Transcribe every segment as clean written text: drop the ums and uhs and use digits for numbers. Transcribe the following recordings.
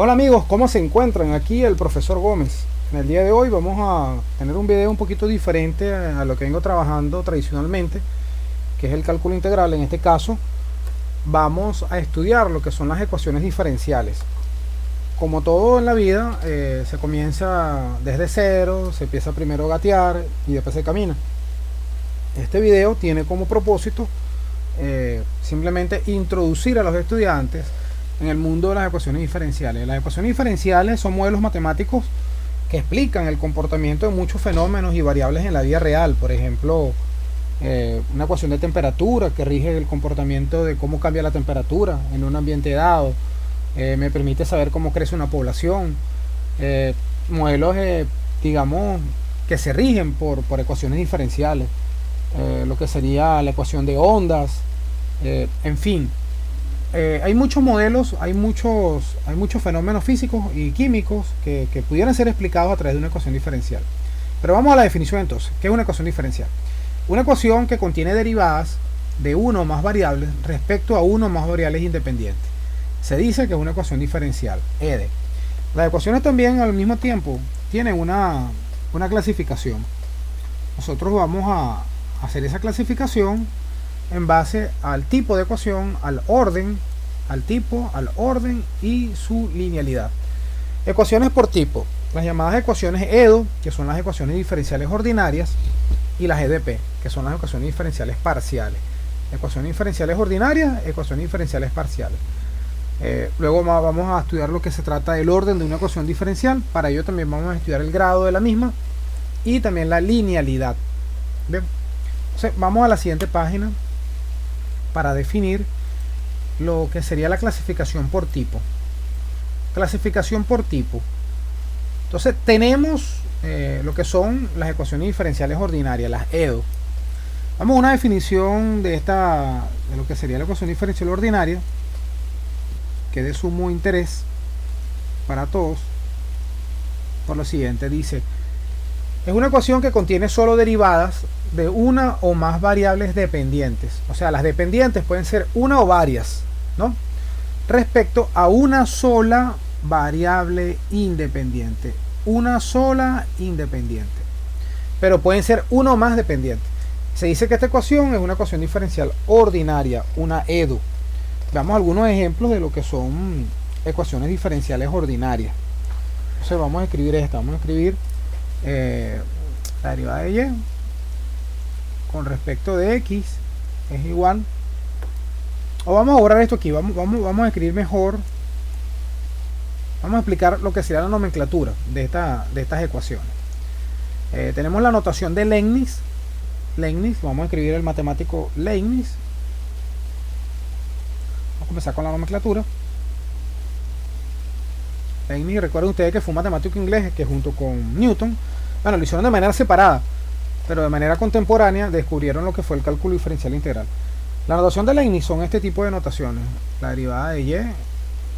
Hola amigos, ¿cómo se encuentran? Aquí el profesor Gómez. En el día de hoy vamos a tener un video un poquito diferente a lo que vengo trabajando tradicionalmente, que es el cálculo integral. En este caso vamos a estudiar lo que son las ecuaciones diferenciales. Como todo en la vida, se comienza desde cero, se empieza primero a gatear y después se camina. Este video tiene como propósito simplemente introducir a los estudiantes en el mundo de las ecuaciones diferenciales. Las ecuaciones diferenciales son modelos matemáticos que explican el comportamiento de muchos fenómenos y variables en la vida real. Por ejemplo, una ecuación de temperatura que rige el comportamiento de cómo cambia la temperatura en un ambiente dado. Me permite saber cómo crece una población. Modelos, digamos, que se rigen por ecuaciones diferenciales. Lo que sería la ecuación de ondas. En fin. Hay muchos modelos, hay muchos fenómenos físicos y químicos que pudieran ser explicados a través de una ecuación diferencial. Pero vamos a la definición entonces. ¿Qué es una ecuación diferencial? Una ecuación que contiene derivadas de uno o más variables respecto a uno o más variables independientes. Se dice que es una ecuación diferencial, EDE. Las ecuaciones también al mismo tiempo tienen una clasificación. Nosotros vamos a hacer esa clasificación en base al tipo de ecuación, al orden, al tipo, al orden y su linealidad. Ecuaciones por tipo: las llamadas ecuaciones EDO, que son las ecuaciones diferenciales ordinarias, y las EDP, que son las ecuaciones diferenciales parciales. Ecuaciones diferenciales ordinarias, ecuaciones diferenciales parciales. Luego vamos a estudiar lo que se trata del orden de una ecuación diferencial. Para ello también vamos a estudiar el grado de la misma y también la linealidad. Bien. Entonces vamos a la siguiente página para definir lo que sería la clasificación por tipo. Clasificación por tipo. Entonces tenemos lo que son las ecuaciones diferenciales ordinarias, las EDO. Vamos a una definición de lo que sería la ecuación diferencial ordinaria, que es de sumo interés para todos. Por lo siguiente, dice: es una ecuación que contiene solo derivadas de una o más variables dependientes. O sea, las dependientes pueden ser una o varias, ¿no? Respecto a una sola variable independiente. Una sola independiente. Pero pueden ser una o más dependientes. Se dice que esta ecuación es una ecuación diferencial ordinaria, una EDO. Veamos algunos ejemplos de lo que son ecuaciones diferenciales ordinarias. Entonces vamos a escribir esta. Vamos a escribir la derivada de y con respecto de x es igual, o vamos a borrar esto aquí, vamos a escribir mejor, vamos a explicar lo que sería la nomenclatura de estas ecuaciones. Tenemos la notación de Leibniz, vamos a escribir el matemático Leibniz. Vamos a comenzar con la nomenclatura. Leibniz, recuerden ustedes que fue un matemático inglés que junto con Newton, bueno, lo hicieron de manera separada, pero de manera contemporánea descubrieron lo que fue el cálculo diferencial integral. La notación de Leibniz son este tipo de notaciones: la derivada de y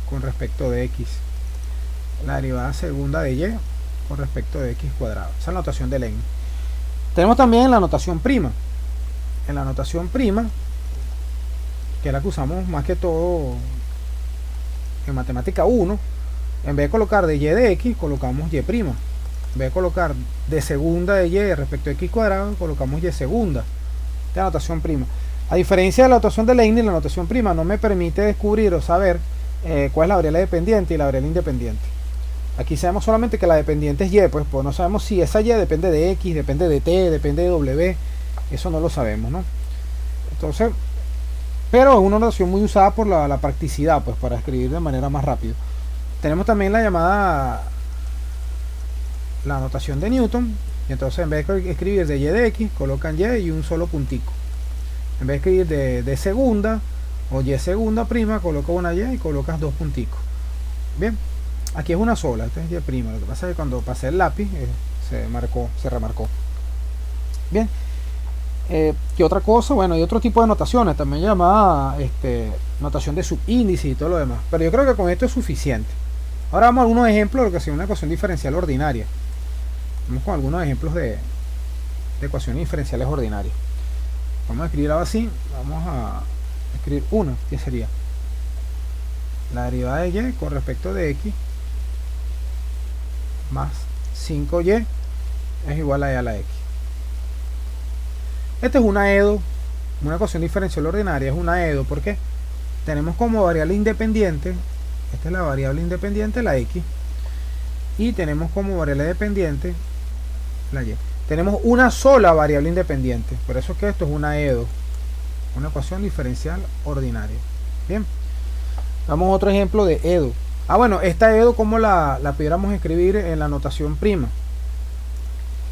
con respecto de x, la derivada segunda de y con respecto de x cuadrado. Esa es la notación de Leibniz. Tenemos también la notación prima. En la notación prima, que es la que usamos más que todo en matemática 1, en vez de colocar de y de x, colocamos y prima. En vez de colocar de segunda de y respecto a x cuadrado, colocamos y segunda. Esta es la notación prima. A diferencia de la notación de Leibniz, la notación prima no me permite descubrir o saber cuál es la variable dependiente y la variable independiente. Aquí sabemos solamente que la dependiente es y, pues no sabemos si esa y depende de x, depende de t, depende de w. Eso no lo sabemos, ¿no? Entonces, pero es una notación muy usada por la practicidad, pues para escribir de manera más rápida. Tenemos también la llamada la notación de Newton, y entonces en vez de escribir de y de x, colocan y un solo puntico. En vez de escribir de segunda o y segunda prima, coloca una y colocas dos punticos. Bien, aquí es una sola, esta es y prima. Lo que pasa es que cuando pasé el lápiz se remarcó. Bien, ¿qué otra cosa? Bueno, hay otro tipo de notaciones, también llamada notación de subíndice y todo lo demás, pero yo creo que con esto es suficiente. Ahora vamos a algunos ejemplos de lo que sería una ecuación diferencial ordinaria. Vamos con algunos ejemplos de ecuaciones diferenciales ordinarias. Vamos a escribir algo así. Vamos a escribir una, que sería la derivada de y con respecto de x más 5y es igual a e a la x. Esta es una EDO, una ecuación diferencial ordinaria, es una EDO porque tenemos como variable independiente, esta es la variable independiente, la x, y tenemos como variable dependiente la y. Tenemos una sola variable independiente, por eso es que esto es una EDO, una ecuación diferencial ordinaria. Bien, vamos a otro ejemplo de EDO. Bueno, esta EDO como la pudiéramos escribir en la notación prima.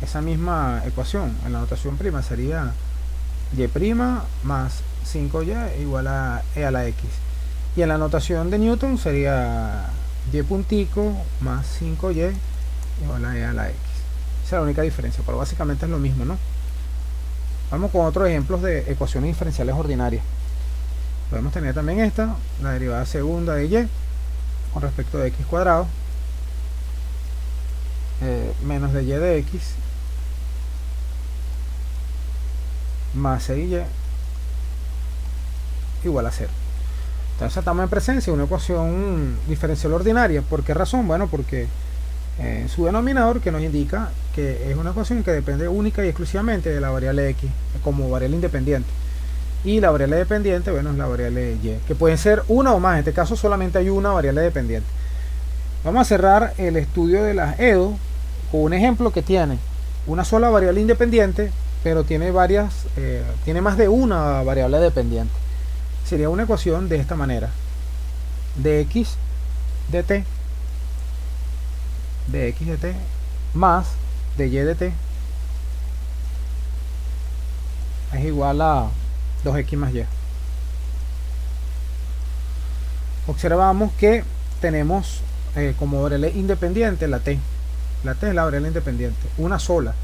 Esa misma ecuación en la notación prima sería y' más 5y igual a e a la x. Y en la notación de Newton sería y puntico más 5y igual a e a la x. Esa es la única diferencia, pero básicamente es lo mismo, ¿no? Vamos con otros ejemplos de ecuaciones diferenciales ordinarias. Podemos tener también esta, la derivada segunda de y con respecto de x cuadrado menos de y de x más 6y igual a 0. Entonces estamos en presencia de una ecuación diferencial ordinaria. ¿Por qué razón? Bueno, porque su denominador que nos indica que es una ecuación que depende única y exclusivamente de la variable x como variable independiente. Y la variable dependiente, bueno, es la variable y, que pueden ser una o más. En este caso solamente hay una variable dependiente. Vamos a cerrar el estudio de las EDO con un ejemplo que tiene una sola variable independiente, pero tiene tiene más de una variable dependiente. Sería una ecuación de esta manera: dx dt más de y dt es igual a 2x más y. Observamos que tenemos como variable independiente la t. La t es la variable independiente, una sola,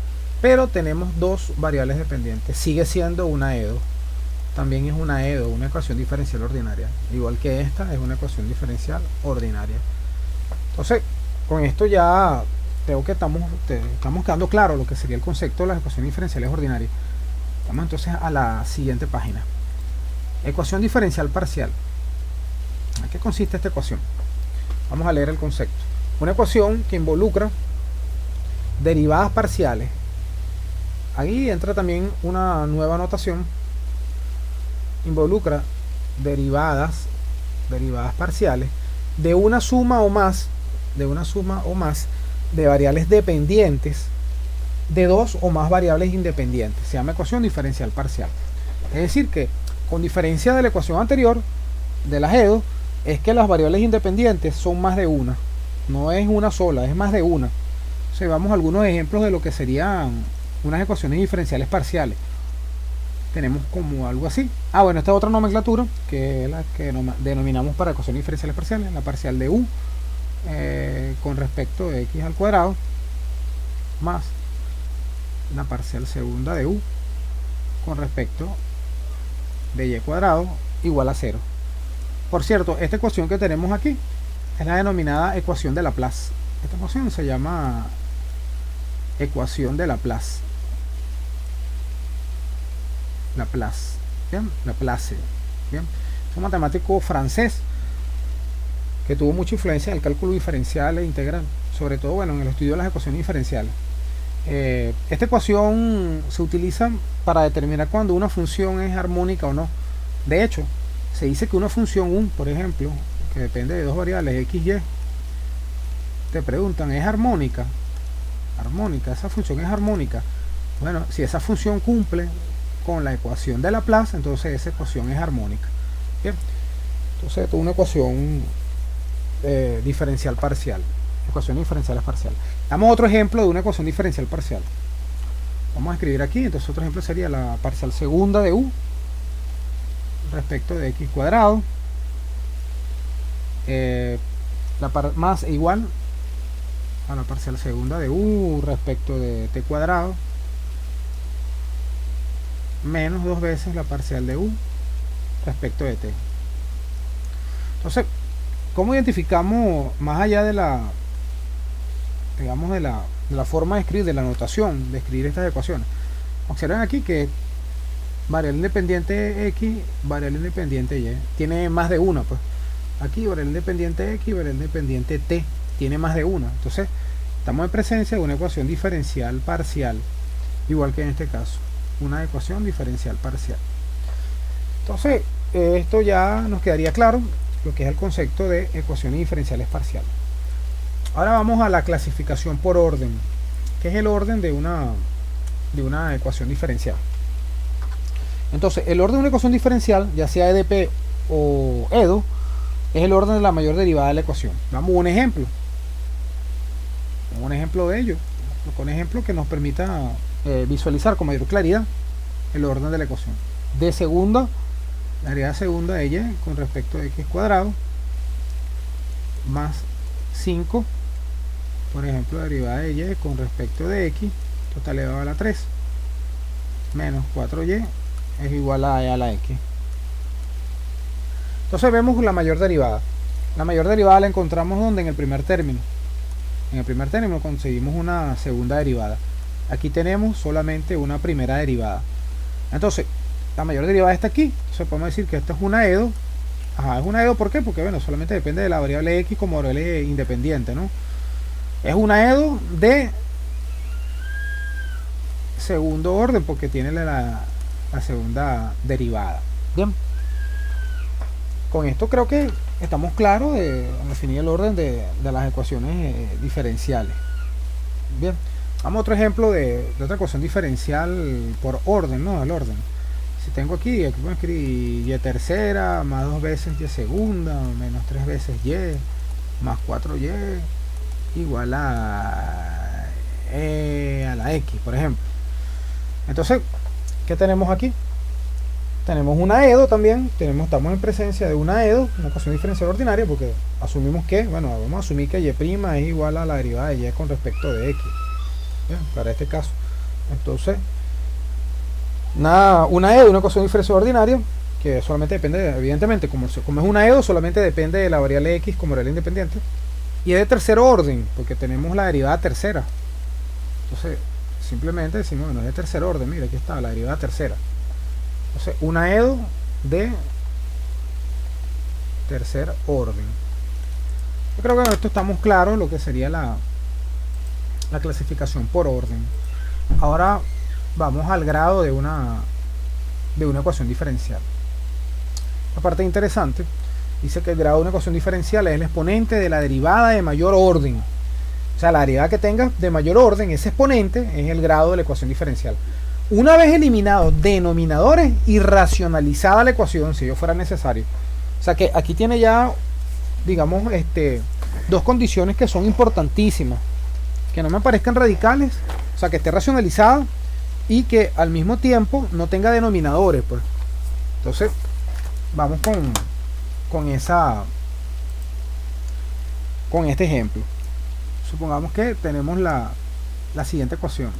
pero tenemos dos variables dependientes. Sigue siendo una EDO. También es una EDO, una ecuación diferencial ordinaria. Igual que esta es una ecuación diferencial ordinaria. Entonces, con esto ya creo que estamos quedando claro lo que sería el concepto de las ecuaciones diferenciales ordinarias. Vamos entonces a la siguiente página. Ecuación diferencial parcial. ¿En qué consiste esta ecuación? Vamos a leer el concepto. Una ecuación que involucra derivadas parciales. Ahí entra también una nueva notación. Involucra derivadas parciales de una suma o más de variables dependientes de dos o más variables independientes. Se llama ecuación diferencial parcial. Es decir que, con diferencia de la ecuación anterior de las EDO, es que las variables independientes son más de una. No es una sola, es más de una. Entonces, vamos a algunos ejemplos de lo que serían unas ecuaciones diferenciales parciales. Tenemos como algo así. Bueno, esta es otra nomenclatura, que es la que denominamos para ecuaciones diferenciales parciales, la parcial de u con respecto de x al cuadrado más la parcial segunda de u con respecto de y cuadrado igual a 0. Por cierto, esta ecuación que tenemos aquí es la denominada ecuación de Laplace. Esta ecuación se llama ecuación de Laplace. Bien, Laplace. Bien, es un matemático francés que tuvo mucha influencia en el cálculo diferencial e integral, sobre todo, bueno, en el estudio de las ecuaciones diferenciales. Esta ecuación se utiliza para determinar cuando una función es armónica o no. De hecho, se dice que una función u, por ejemplo, que depende de dos variables x y, te preguntan, ¿es armónica? Esa función es armónica. Bueno, si esa función cumple con la ecuación de Laplace, entonces esa ecuación es armónica. Bien, entonces esto es una ecuación diferencial parcial. Ecuaciones diferenciales parciales. Damos otro ejemplo de una ecuación diferencial parcial. Vamos a escribir aquí. Entonces otro ejemplo sería la parcial segunda de u respecto de x cuadrado más e igual a la parcial segunda de u respecto de t cuadrado menos dos veces la parcial de u respecto de t. Entonces, ¿cómo identificamos, más allá de la, digamos, de la forma de escribir, de la notación de escribir estas ecuaciones? Observen aquí que variable independiente x, variable independiente y, tiene más de una, pues. Aquí variable independiente x, variable independiente t, tiene más de una. Entonces, Estamos en presencia de una ecuación diferencial parcial, igual que en este caso, una ecuación diferencial parcial. Entonces, esto ya nos quedaría claro lo que es el concepto de ecuaciones diferenciales parciales. Ahora vamos a la clasificación por orden, que es el orden de una ecuación diferencial. Entonces, el orden de una ecuación diferencial, ya sea EDP o EDO, es el orden de la mayor derivada de la ecuación. Damos un ejemplo. Un ejemplo de ello. Un ejemplo que nos permita visualizar con mayor claridad el orden de la ecuación. De segunda, la derivada segunda de y con respecto a x cuadrado más 5, por ejemplo, la derivada de y con respecto de x total elevado a la 3 menos 4y es igual a e a la x. Entonces vemos la mayor derivada. La mayor derivada la encontramos donde en el primer término. En el primer término conseguimos una segunda derivada. Aquí tenemos solamente una primera derivada. Entonces, la mayor derivada está aquí. Entonces podemos decir que esto es una EDO. Ajá, es una EDO, ¿por qué? Porque bueno, solamente depende de la variable x como variable independiente, ¿no? Es una EDO de segundo orden porque tiene la segunda derivada. Bien. Con esto creo que estamos claros de definir el orden de las ecuaciones diferenciales. Bien. Vamos a otro ejemplo de otra ecuación diferencial por orden, ¿no? El orden. Si tengo aquí voy a escribir y tercera más 2 veces y segunda menos 3 veces y más 4y igual a e a la x, por ejemplo. Entonces, ¿qué tenemos aquí? Tenemos una EDO también, estamos en presencia de una EDO, una ecuación diferencial ordinaria, porque asumimos que, bueno, vamos a asumir que y' es igual a la derivada de y con respecto de x. Bien, para este caso. Entonces, una EDO, una ecuación diferencial ordinaria, que solamente depende, evidentemente, como es una EDO, solamente depende de la variable x como variable independiente, y es de tercer orden, porque tenemos la derivada tercera. Entonces, simplemente decimos, bueno, es de tercer orden, mira, aquí está la derivada tercera. Entonces, una EDO de tercer orden. Yo creo que con esto estamos claros lo que sería la clasificación por orden. Ahora vamos al grado de una ecuación diferencial. La parte interesante dice que el grado de una ecuación diferencial es el exponente de la derivada de mayor orden. O sea, la derivada que tenga de mayor orden, ese exponente es el grado de la ecuación diferencial. Una vez eliminados denominadores y racionalizada la ecuación, si ello fuera necesario. O sea que aquí tiene ya, digamos, dos condiciones que son importantísimas. Que no me parezcan radicales, o sea, que esté racionalizada y que al mismo tiempo no tenga denominadores, pues. Entonces, vamos con este ejemplo. Supongamos que tenemos la siguiente ecuación.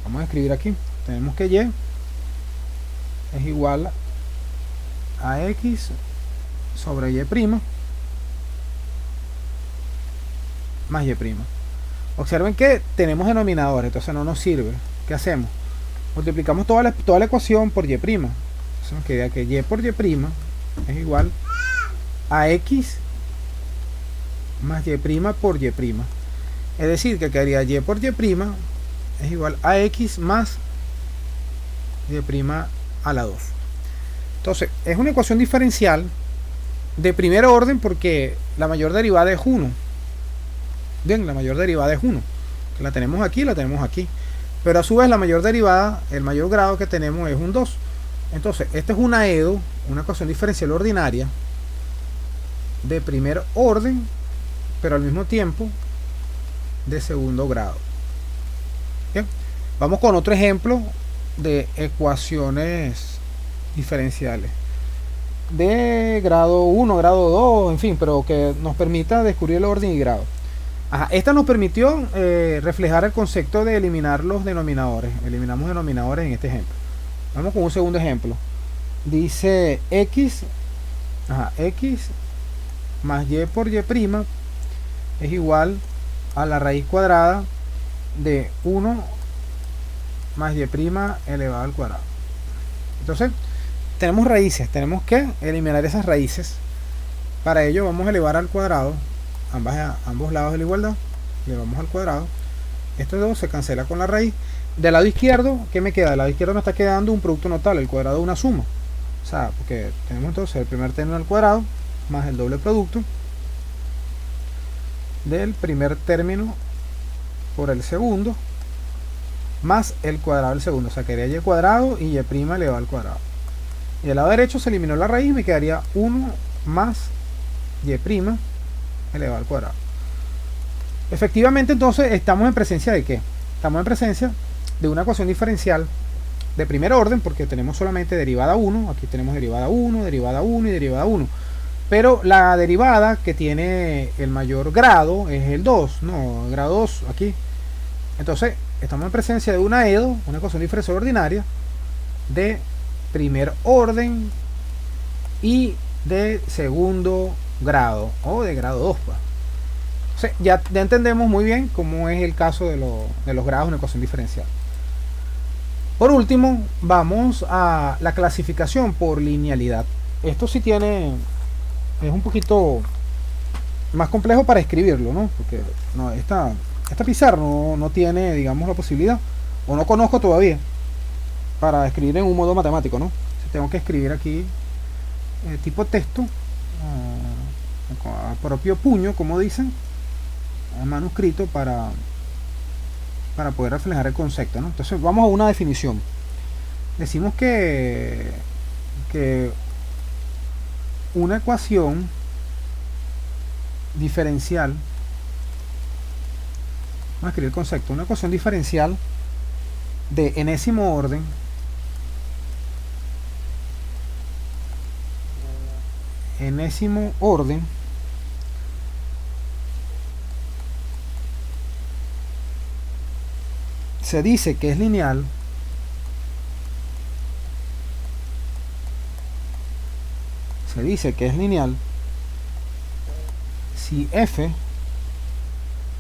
Vamos a escribir aquí. Tenemos que y es igual a x sobre y' más y'. Observen que tenemos denominadores, entonces no nos sirve. ¿Qué hacemos? Multiplicamos toda la ecuación por y'. Entonces nos queda que y por y' es igual a x más y' por y'. Es decir, que quedaría y por y' es igual a x más y' a la 2. Entonces, es una ecuación diferencial de primer orden porque la mayor derivada es 1. Bien, la mayor derivada es 1. Que la tenemos aquí, la tenemos aquí. Pero a su vez la mayor derivada, el mayor grado que tenemos es un 2. Entonces, esta es una EDO, una ecuación diferencial ordinaria de primer orden, pero al mismo tiempo de segundo grado. Bien, vamos con otro ejemplo de ecuaciones diferenciales de grado 1, grado 2, en fin, pero que nos permita descubrir el orden y grado. Esta nos permitió reflejar el concepto de eliminar los denominadores. Eliminamos denominadores en este ejemplo. Vamos con un segundo ejemplo. Dice x más y por y' es igual a la raíz cuadrada de 1 más y' elevado al cuadrado. Entonces, tenemos raíces, tenemos que eliminar esas raíces. Para ello vamos a elevar al cuadrado ambos lados de la igualdad elevamos al cuadrado. Esto 2 se cancela con la raíz. Del lado izquierdo, ¿qué me queda? Del lado izquierdo me está quedando un producto notable, el cuadrado de una suma. O sea, porque tenemos entonces el primer término al cuadrado más el doble producto del primer término por el segundo más el cuadrado del segundo. O sea, quedaría y cuadrado y y' elevado al cuadrado. Y del lado derecho se eliminó la raíz y me quedaría 1 más y' elevado al cuadrado. Efectivamente, entonces estamos en presencia de ¿qué? Estamos en presencia de una ecuación diferencial de primer orden, porque tenemos solamente derivada 1, aquí tenemos derivada 1, derivada 1 y derivada 1. Pero la derivada que tiene el mayor grado es el 2, no, el grado 2 aquí. Entonces, estamos en presencia de una EDO, una ecuación diferencial ordinaria, de primer orden y de segundo grado, o de grado 2, pues. O sea, ya entendemos muy bien cómo es el caso de los grados de una ecuación diferencial. Por último, vamos a la clasificación por linealidad. Esto sí es un poquito más complejo para escribirlo, ¿no? Porque no, esta pizarra no tiene, digamos, la posibilidad, o no conozco todavía, para escribir en un modo matemático, ¿no? Tengo que escribir aquí tipo texto, a propio puño, como dicen, manuscrito, para poder reflejar el concepto, ¿no? Entonces vamos a una definición. Decimos que una ecuación diferencial, vamos a escribir el concepto, una ecuación diferencial de enésimo orden se dice que es lineal si f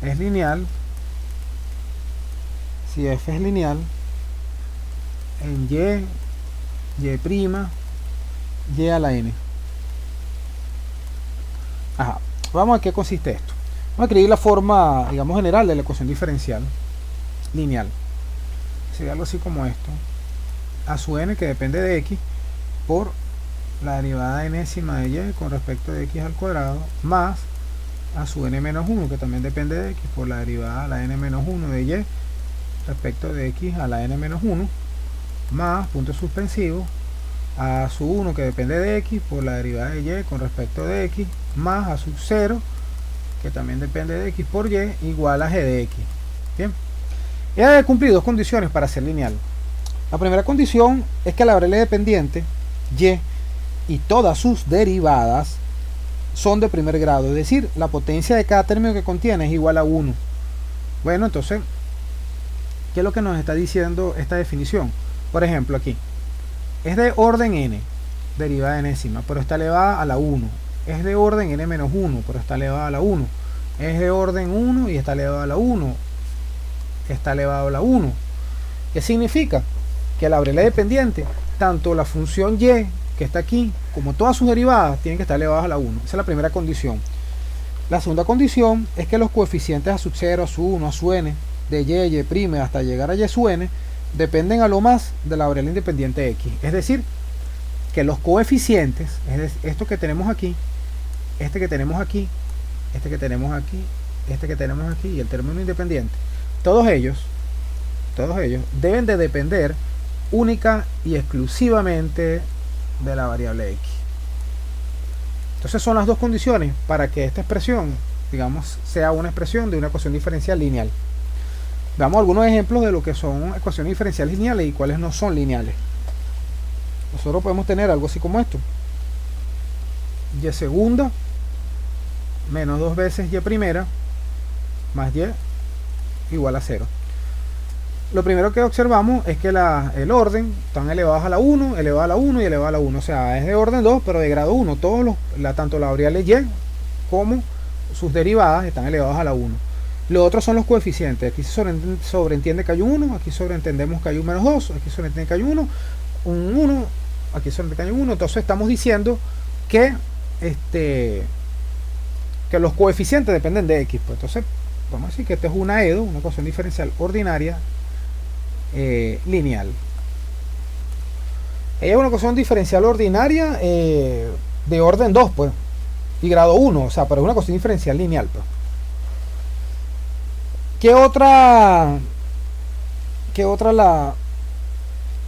es lineal en y a la n. Ajá. Vamos a ver qué consiste esto. Vamos a escribir la forma, digamos, general de la ecuación diferencial lineal. Sería algo así como esto: a su n, que depende de x, por la derivada enésima de y con respecto de x al cuadrado, más a su n menos 1, que también depende de x, por la derivada a la n menos 1 de y respecto de x a la n menos 1, más, punto suspensivo, a su 1, que depende de x, por la derivada de y con respecto de x, más a su 0, que también depende de x, por y, igual a g de x. Bien, y debe cumplir dos condiciones para ser lineal. La primera condición es que la variable dependiente y todas sus derivadas son de primer grado, es decir, la potencia de cada término que contiene es igual a 1. Bueno, entonces, ¿qué es lo que nos está diciendo esta definición? Por ejemplo, aquí es de orden n, derivada enésima, pero está elevada a la 1. Es de orden n menos 1, pero está elevada a la 1. Es de orden 1 y está elevada a la 1. Está elevado a la 1. ¿Qué significa? Que la variable dependiente, tanto la función y que está aquí, como todas sus derivadas, tienen que estar elevadas a la 1. Esa es la primera condición. La segunda condición es que los coeficientes a sub 0, a su 1, a su n, de y hasta llegar a y su n, dependen a lo más de la variable independiente x. Es decir, que los coeficientes, esto que tenemos aquí, este que tenemos aquí, este que tenemos aquí, este que tenemos aquí y el término independiente, todos ellos deben de depender única y exclusivamente de la variable x. Entonces son las dos condiciones para que esta expresión, digamos, sea una expresión de una ecuación diferencial lineal. Veamos algunos ejemplos de lo que son ecuaciones diferenciales lineales y cuáles no son lineales. Nosotros podemos tener algo así como esto: y segunda menos 2 veces y primera más y igual a 0. Lo primero que observamos es que el orden están elevados a la 1, elevado a la 1 y elevado a la 1. O sea, es de orden 2, pero de grado 1. Tanto la variable y como sus derivadas están elevadas a la 1. Los otros son los coeficientes. Aquí se sobreentiende que hay un 1, aquí sobreentendemos que hay un menos 2, aquí sobreentiende que hay un 1, aquí sobreentiende que hay un 1. Entonces estamos diciendo que los coeficientes dependen de x. Pues entonces vamos a decir que esta es una EDO, una ecuación diferencial ordinaria lineal. Ella es una ecuación diferencial ordinaria de orden 2, pues, y grado 1, o sea, pero es una ecuación diferencial lineal, pues. ¿Qué otra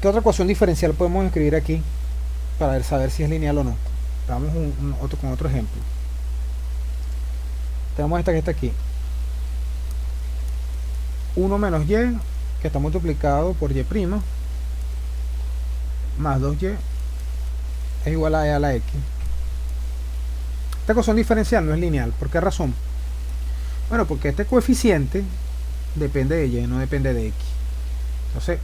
ecuación diferencial podemos escribir aquí para saber si es lineal o no? Vamos con otro ejemplo. Tenemos esta que está aquí. 1 menos y, que está multiplicado por y', más 2y es igual a e a la x. Esta ecuación diferencial no es lineal. ¿Por qué razón? Bueno, porque este coeficiente depende de y, no depende de x. Entonces,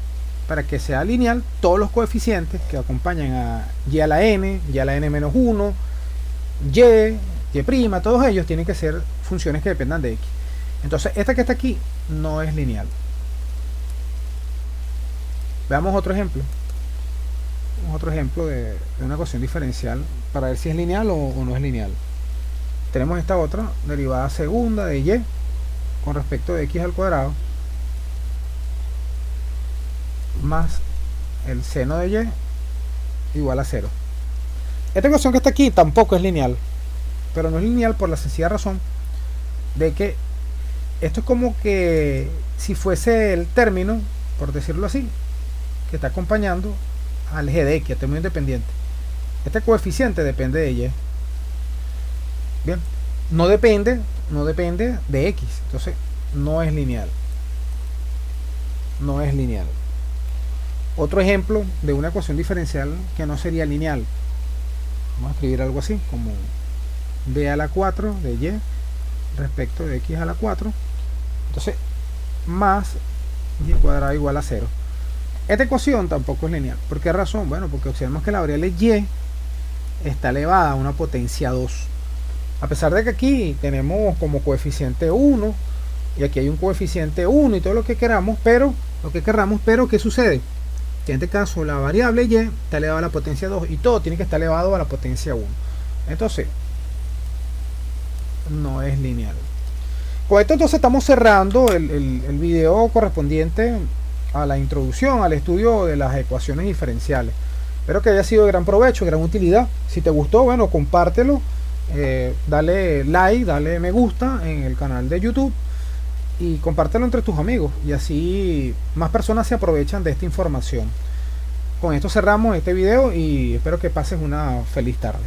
para que sea lineal, todos los coeficientes que acompañan a y a la n menos 1, y', todos ellos tienen que ser funciones que dependan de x. Entonces, esta que está aquí no es lineal. Veamos otro ejemplo. Otro ejemplo de una ecuación diferencial para ver si es lineal o no es lineal. Tenemos esta otra, derivada segunda de y con respecto de x al cuadrado más el seno de y igual a 0. Esta ecuación que está aquí tampoco es lineal, pero no es lineal por la sencilla razón de que esto es como que si fuese el término, por decirlo así, que está acompañando al g de x, al término independiente. Este coeficiente depende de y. Bien, no depende de x, entonces no es lineal. No es lineal. Otro ejemplo de una ecuación diferencial que no sería lineal. Vamos a escribir algo así, como b a la 4 de y respecto de x a la 4. Entonces, más y cuadrado igual a 0. Esta ecuación tampoco es lineal. ¿Por qué razón? Bueno, porque observamos que la variable y está elevada a una potencia 2. A pesar de que aquí tenemos como coeficiente 1 y aquí hay un coeficiente 1 y todo lo que queramos, pero ¿qué sucede? Que en este caso la variable y está elevada a la potencia 2 y todo tiene que estar elevado a la potencia 1. Entonces, no es lineal. Con esto entonces estamos cerrando el video correspondiente a la introducción al estudio de las ecuaciones diferenciales. Espero que haya sido de gran provecho, gran utilidad. Si te gustó, bueno, compártelo, dale like, dale me gusta en el canal de YouTube y compártelo entre tus amigos, y así más personas se aprovechan de esta información. Con esto cerramos este video y espero que pases una feliz tarde.